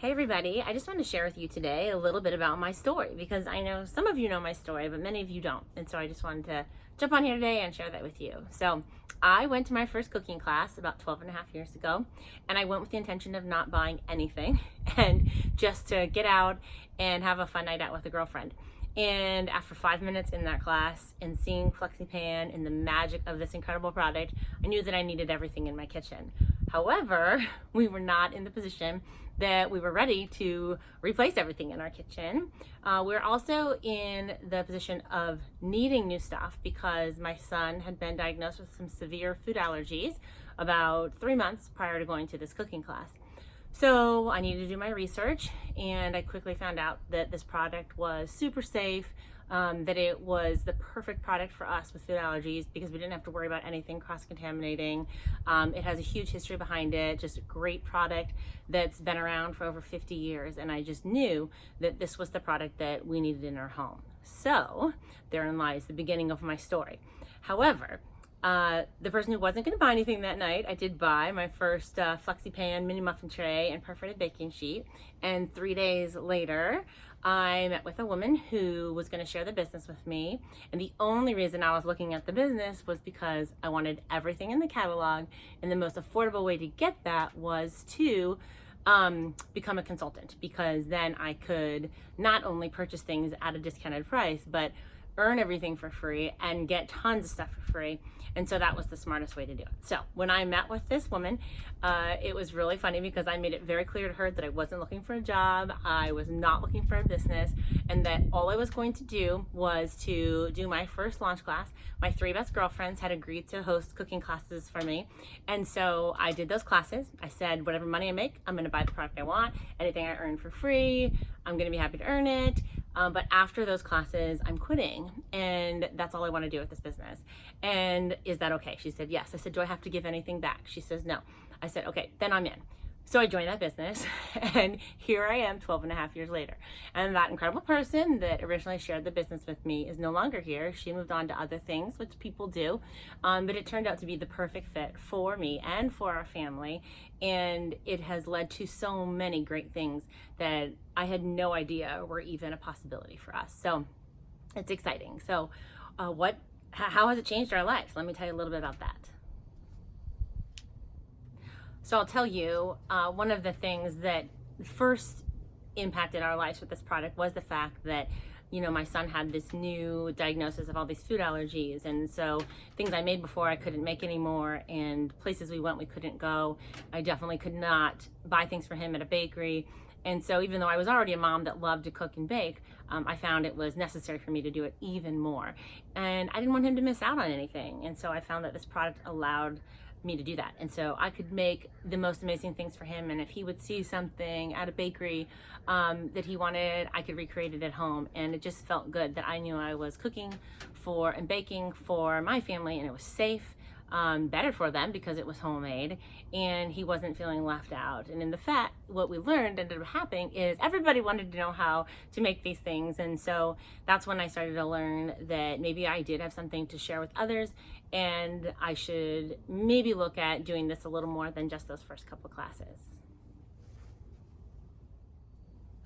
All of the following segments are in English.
Hey everybody, I just want to share with you today a little bit about my story because I know some of you know my story, but many of you don't. And so I just wanted to jump on here today and share that with you. So I went to my first cooking class about 12 and a half years ago, and I went with the intention of not buying anything and just to get out and have a fun night out with a girlfriend. And after 5 minutes in that class and seeing FlexiPan and the magic of this incredible product, I knew that I needed everything in my kitchen. However, we were not in the position that we were ready to replace everything in our kitchen. We're also in the position of needing new stuff because my son had been diagnosed with some severe food allergies about 3 months prior to going to this cooking class. So I needed to do my research, and I quickly found out that this product was super safe, that it was the perfect product for us with food allergies because we didn't have to worry about anything cross-contaminating. It has a huge history behind it, just a great product that's been around for over 50 years, and I just knew that this was the product that we needed in our home. So therein lies the beginning of my story. However, the person who wasn't going to buy anything that night, I did buy my first FlexiPan mini muffin tray and perforated baking sheet. And 3 days later, I met with a woman who was going to share the business with me. And the only reason I was looking at the business was because I wanted everything in the catalog. And the most affordable way to get that was to become a consultant, because then I could not only purchase things at a discounted price, but earn everything for free and get tons of stuff for free. And so that was the smartest way to do it. So when I met with this woman, it was really funny because I made it very clear to her that I wasn't looking for a job, I was not looking for a business, and that all I was going to do was to do my first launch class. My 3 best girlfriends had agreed to host cooking classes for me, and so I did those classes. I said, whatever money I make, I'm gonna buy the product I want. Anything I earn for free, I'm gonna be happy to earn it. But after those classes, I'm quitting, and that's all I want to do with this business. And is that okay? She said, yes. I said, do I have to give anything back? She says, no. I said, okay, then I'm in. So I joined that business, and here I am 12 and a half years later. And that incredible person that originally shared the business with me is no longer here. She moved on to other things, which people do. But it turned out to be the perfect fit for me and for our family. And it has led to so many great things that I had no idea were even a possibility for us. So it's exciting. So how has it changed our lives? Let me tell you a little bit about that. So I'll tell you, one of the things that first impacted our lives with this product was the fact that, you know, my son had this new diagnosis of all these food allergies. And so things I made before I couldn't make anymore, and places we went we couldn't go. I definitely could not buy things for him at a bakery. And so even though I was already a mom that loved to cook and bake, I found it was necessary for me to do it even more. And I didn't want him to miss out on anything. And so I found that this product allowed me to do that. And so I could make the most amazing things for him, and if he would see something at a bakery that he wanted, I could recreate it at home. And it just felt good that I knew I was cooking for and baking for my family, and it was safe, better for them because it was homemade, and he wasn't feeling left out. And in the fact, what we learned ended up happening is everybody wanted to know how to make these things. And so that's when I started to learn that maybe I did have something to share with others, and I should maybe look at doing this a little more than just those first couple classes.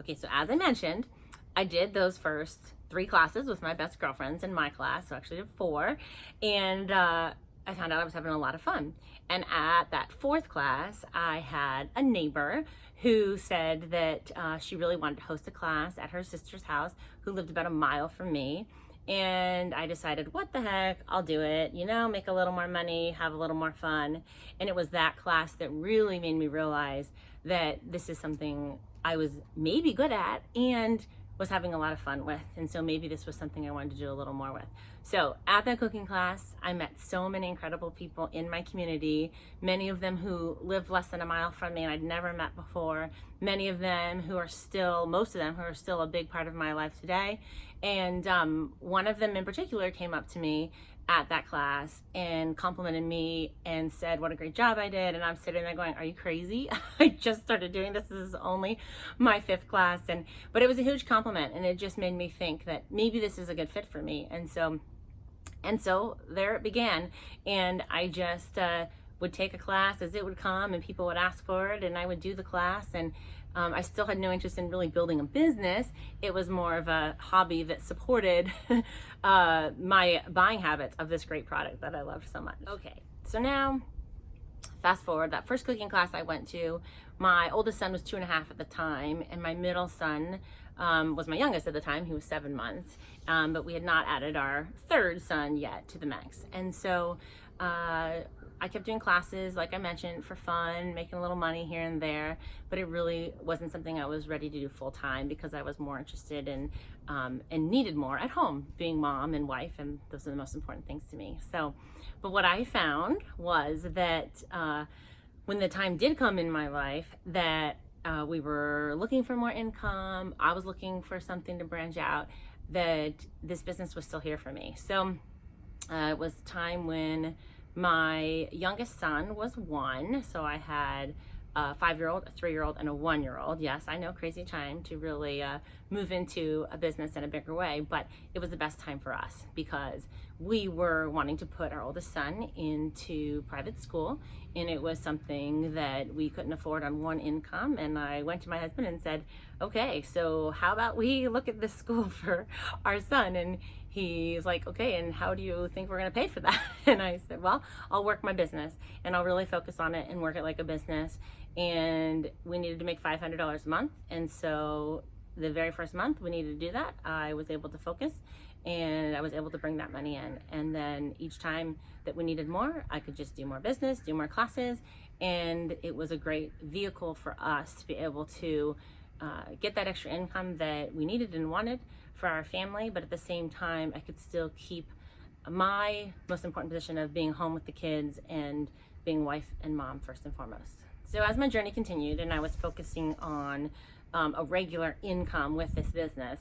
Okay, so as I mentioned, I did those first 3 classes with my best girlfriends in my class, so I actually did 4, and I found out I was having a lot of fun. And at that 4th class, I had a neighbor who said that she really wanted to host a class at her sister's house, who lived about a mile from me. And I decided, what the heck, I'll do it, you know, make a little more money, have a little more fun. And it was that class that really made me realize that this is something I was maybe good at and was having a lot of fun with. And so maybe this was something I wanted to do a little more with. So at that cooking class, I met so many incredible people in my community, many of them who lived less than a mile from me and I'd never met before, many of them who are still, most of them who are still a big part of my life today. And one of them in particular came up to me at that class and complimented me and said what a great job I did. And I'm sitting there going, are you crazy? I just started doing this. This is only my 5th class. But it was a huge compliment, and it just made me think that maybe this is a good fit for me. And so there it began. And I just would take a class as it would come and people would ask for it, and I would do the class. And I still had no interest in really building a business. It was more of a hobby that supported my buying habits of this great product that I loved so much. Okay, so now fast forward, that first cooking class I went to, my oldest son was 2.5 at the time, and my middle son was my youngest at the time. He was 7 months, but we had not added our third son yet to the mix. And so I kept doing classes, like I mentioned, for fun, making a little money here and there, but it really wasn't something I was ready to do full time because I was more interested in and needed more at home, being mom and wife, and those are the most important things to me. So, but what I found was that when the time did come in my life that we were looking for more income, I was looking for something to branch out, that this business was still here for me. So it was time when my youngest son was 1, so I had a 5-year-old, a 3-year-old, and a 1-year-old. Yes, I know, crazy time to really move into a business in a bigger way, but it was the best time for us because we were wanting to put our oldest son into private school, and it was something that we couldn't afford on one income. And I went to my husband and said, okay, so how about we look at this school for our son? And he's like, okay, and how do you think we're going to pay for that? And I said, well, I'll work my business and I'll really focus on it and work it like a business. And we needed to make $500 a month. And so the very first month we needed to do that, I was able to focus and I was able to bring that money in. And then each time that we needed more, I could just do more business, do more classes. And it was a great vehicle for us to be able to get that extra income that we needed and wanted for our family, but at the same time I could still keep my most important position of being home with the kids and being wife and mom first and foremost. So as my journey continued and I was focusing on a regular income with this business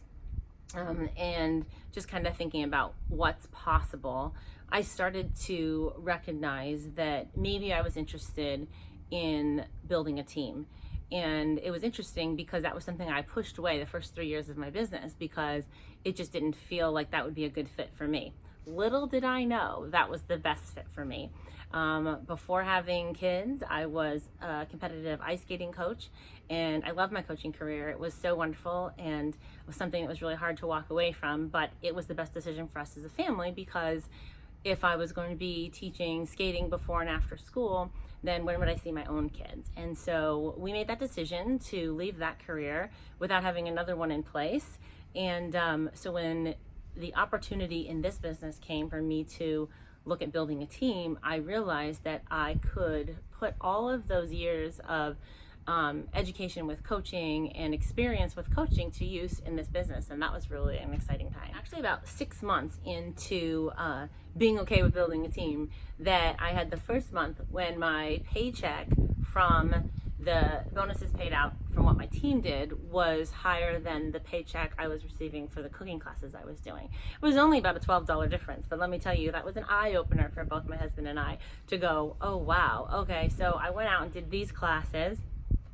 and just kind of thinking about what's possible, I started to recognize that maybe I was interested in building a team. And it was interesting because that was something I pushed away the first 3 years of my business because it just didn't feel like that would be a good fit for me. Little did I know that was the best fit for me. Before having kids, I was a competitive ice skating coach, and I loved my coaching career. It was so wonderful, and it was something that was really hard to walk away from, but it was the best decision for us as a family because if I was going to be teaching skating before and after school, then when would I see my own kids? And so we made that decision to leave that career without having another one in place. And so when the opportunity in this business came for me to look at building a team, I realized that I could put all of those years of education with coaching and experience with coaching to use in this business, and that was really an exciting time. Actually, about 6 months into being okay with building a team, that I had the first month when my paycheck from the bonuses paid out from what my team did was higher than the paycheck I was receiving for the cooking classes I was doing. It was only about a $12 difference, but let me tell you, that was an eye-opener for both my husband and I to go, oh wow, okay, so I went out and did these classes,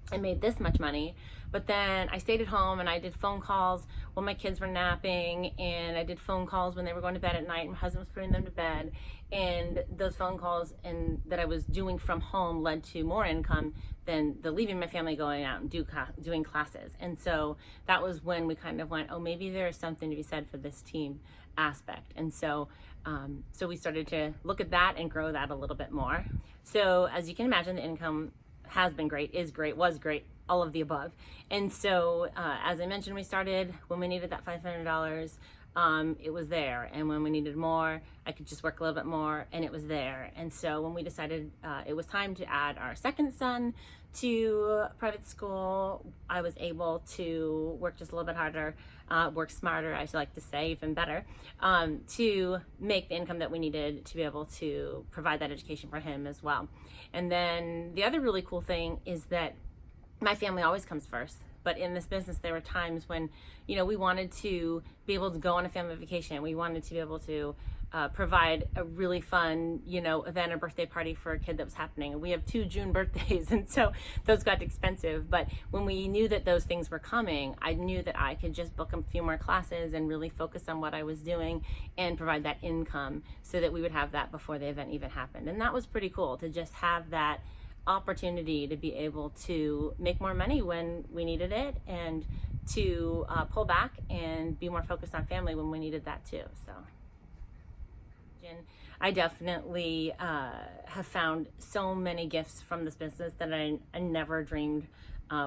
I made this much money, but then I stayed at home and I did phone calls when my kids were napping, and I did phone calls when they were going to bed at night. My husband was putting them to bed, and those phone calls and that I was doing from home led to more income than the leaving my family, going out and doing classes. And so that was when we kind of went, oh, maybe there's something to be said for this team aspect. And so so we started to look at that and grow that a little bit more. So as you can imagine, the income has been great, is great, was great, all of the above. And so as I mentioned, we started when we needed that $500, it was there. And when we needed more, I could just work a little bit more, and it was there. And so when we decided it was time to add our second son to private school, I was able to work just a little bit harder, work smarter, I should like to say, even better, to make the income that we needed to be able to provide that education for him as well. And then the other really cool thing is that my family always comes first, But in this business, there were times when, we wanted to be able to go on a family vacation. We wanted to be able to provide a really fun, event, a birthday party for a kid that was happening. We have 2 June birthdays, and so those got expensive. But when we knew that those things were coming, I knew that I could just book a few more classes and really focus on what I was doing and provide that income so that we would have that before the event even happened. And that was pretty cool to just have that opportunity to be able to make more money when we needed it, and to pull back and be more focused on family when we needed that too. So I definitely have found so many gifts from this business that I never dreamed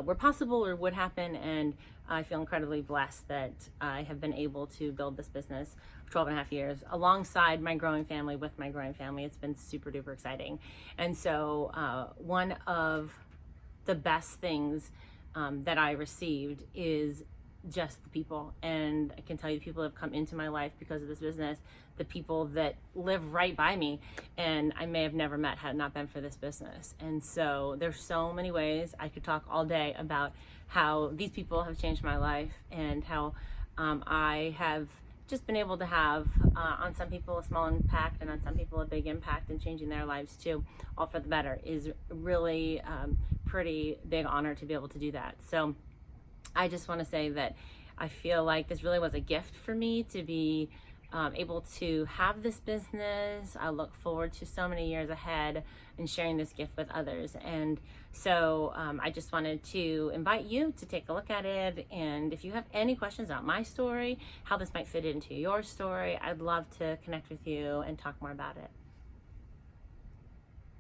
were possible or would happen, and I feel incredibly blessed that I have been able to build this business for 12 and a half years alongside my growing family, with my growing family. It's been super duper exciting. And so one of the best things that I received is just the people. And I can tell you, people have come into my life because of this business, the people that live right by me and I may have never met had it not been for this business. And so there's so many ways I could talk all day about how these people have changed my life, and how I have just been able to have on some people a small impact and on some people a big impact, and changing their lives too, all for the better, is really pretty big honor to be able to do that. So I just want to say that I feel like this really was a gift for me to be able to have this business. I look forward to so many years ahead and sharing this gift with others. And so I just wanted to invite you to take a look at it. And if you have any questions about my story, how this might fit into your story, I'd love to connect with you and talk more about it.